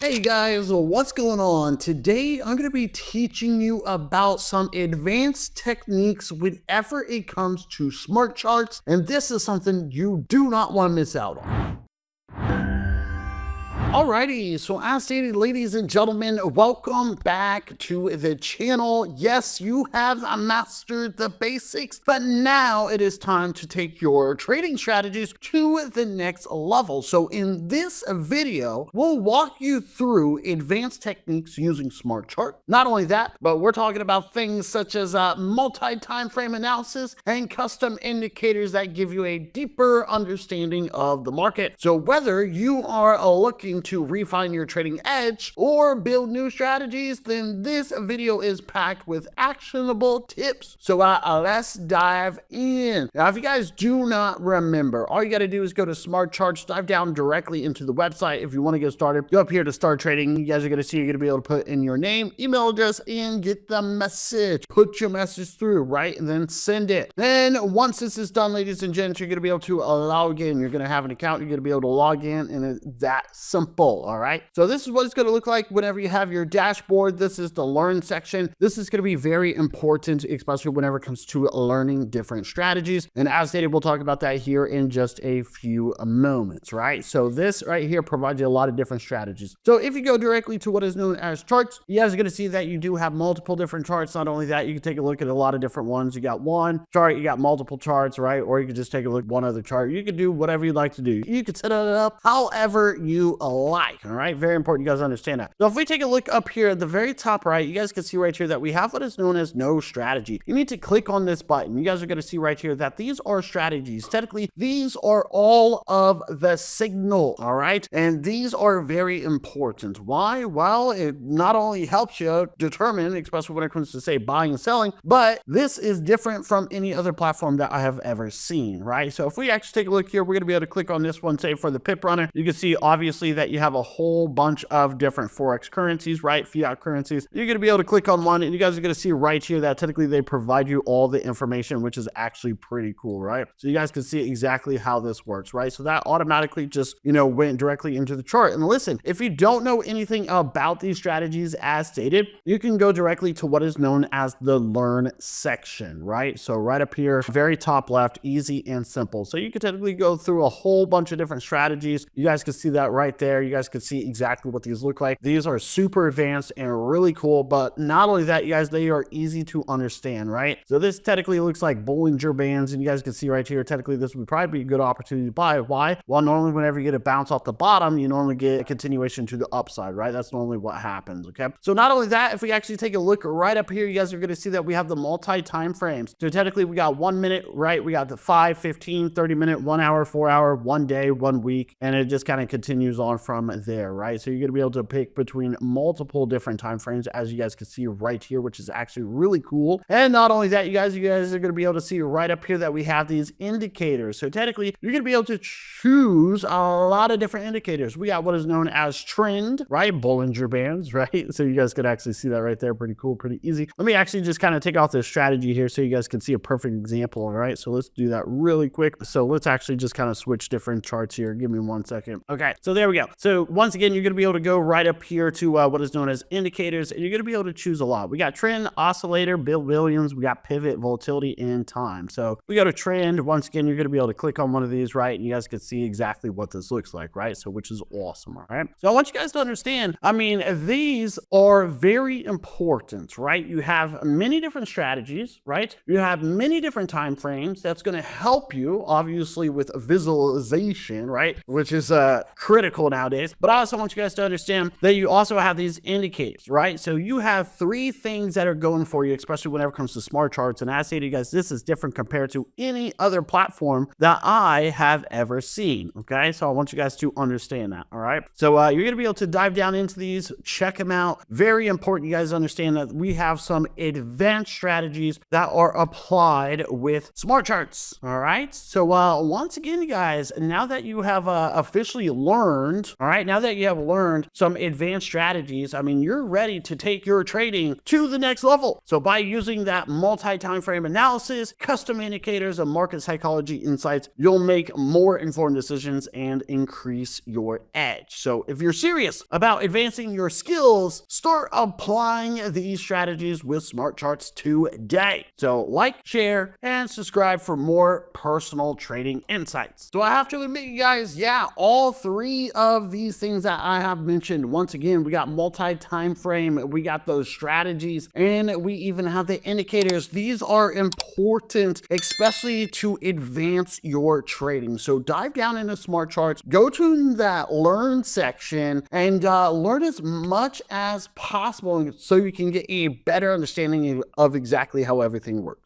Hey guys, what's going on? Today I'm going to be teaching you about some advanced techniques whenever it comes to smart charts, and this is something you do not want to miss out on. Alrighty, so as stated, ladies and gentlemen, welcome back to the channel. Yes, you have mastered the basics, but now it is time to take your trading strategies to the next level. So in this video, we'll walk you through advanced techniques using SmartChart. Not only that, but we're talking about things such as multi-time frame analysis and custom indicators that give you a deeper understanding of the market. So whether you are looking to refine your trading edge or build new strategies, then this video is packed with actionable tips. So let's dive in. Now, if you guys do not remember, all you got to do is go to Smartcharts, dive down directly into the website. If you want to get started, go up here to start trading. You guys are going to see you're going to be able to put in your name, email address, and get the message. Put your message through, right? And then send it. Then once this is done, ladies and gents, you're going to be able to log in. You're going to have an account. You're going to be able to log in, and it's that simple. All right. So this is what it's going to look like whenever you have your dashboard. This is the learn section. This is going to be very important, especially whenever it comes to learning different strategies. And as stated, we'll talk about that here in just a few moments, right? So this right here provides you a lot of different strategies. So if you go directly to what is known as charts, you guys are going to see that you do have multiple different charts. Not only that, you can take a look at a lot of different ones. You got one chart, you got multiple charts, right? Or you can just take a look at one other chart. You can do whatever you'd like to do. You can set it up however you like. All right, very important you guys understand that. So if we take a look up here at the very top right, you guys can see right here that we have what is known as no strategy. You need to click on this button. You guys are going to see right here that these are strategies. Technically, these are all of the signal. All right, and these are very important. Why? Well, it not only helps you determine, especially when it comes to say buying and selling, but this is different from any other platform that I have ever seen, right? So if we actually take a look here, we're going to be able to click on this one, say for the pip runner. You can see obviously that you have a whole bunch of different forex currencies, right? Fiat currencies. You're going to be able to click on one, and you guys are going to see right here that technically they provide you all the information, which is actually pretty cool, right? So you guys can see exactly how this works, right? So that automatically just, went directly into the chart. And listen, if you don't know anything about these strategies as stated, you can go directly to what is known as the learn section, right? So right up here, very top left, easy and simple. So you can technically go through a whole bunch of different strategies. You guys can see that right there. You guys can see exactly what these look like. These are super advanced and really cool, but not only that, you guys, they are easy to understand, right? So this technically looks like Bollinger Bands, and you guys can see right here, technically this would probably be a good opportunity to buy. Why? Well, normally whenever you get a bounce off the bottom, you normally get a continuation to the upside, right? That's normally what happens, okay? So not only that, if we actually take a look right up here, you guys are going to see that we have the multi-time frames. So technically we got 1 minute, right? We got the 5, 15, 30 minute, 1 hour, 4 hour, 1 day, 1 week, and it just kind of continues on from there, right? So you're going to be able to pick between multiple different time frames, as you guys can see right here, which is actually really cool. And not only that, you guys are going to be able to see right up here that we have these indicators. So technically, you're going to be able to choose a lot of different indicators. We got what is known as trend, right? Bollinger Bands, right? So you guys could actually see that right there. Pretty cool, pretty easy. Let me actually just kind of take off this strategy here so you guys can see a perfect example, all right? So let's do that really quick. So let's actually just kind of switch different charts here. Give me 1 second. Okay, so there we go. So once again, you're going to be able to go right up here to what is known as indicators, and you're going to be able to choose a lot. We got trend, oscillator, Bill Williams, we got pivot, volatility, and time. So we go to trend. Once again, you're going to be able to click on one of these, right? And you guys can see exactly what this looks like, right? So which is awesome, all right? So I want you guys to understand, I mean, these are very important, right? You have many different strategies, right? You have many different time frames. That's going to help you, obviously, with visualization, right? Which is critical nowadays. But I also want you guys to understand that you also have these indicators, right? So you have 3 things that are going for you, especially whenever it comes to smart charts. And as I stated, guys, this is different compared to any other platform that I have ever seen. Okay, so I want you guys to understand that. All right, so you're going to be able to dive down into these, check them out. Very important you guys understand that we have some advanced strategies that are applied with smart charts. All right, so once again, you guys, now that you have officially learned All right, now that you have learned some advanced strategies, I mean, you're ready to take your trading to the next level. So by using that multi-time frame analysis, custom indicators, and market psychology insights, you'll make more informed decisions and increase your edge. So if you're serious about advancing your skills, start applying these strategies with Smartcharts today. So like, share, and subscribe for more personal trading insights. So I have to admit, you guys, yeah, all three of these things that I have mentioned, once again, we got multi-time frame, we got those strategies, and we even have the indicators. These are important, especially to advance your trading. So dive down into Smartcharts, go to that learn section, and learn as much as possible so you can get a better understanding of exactly how everything works.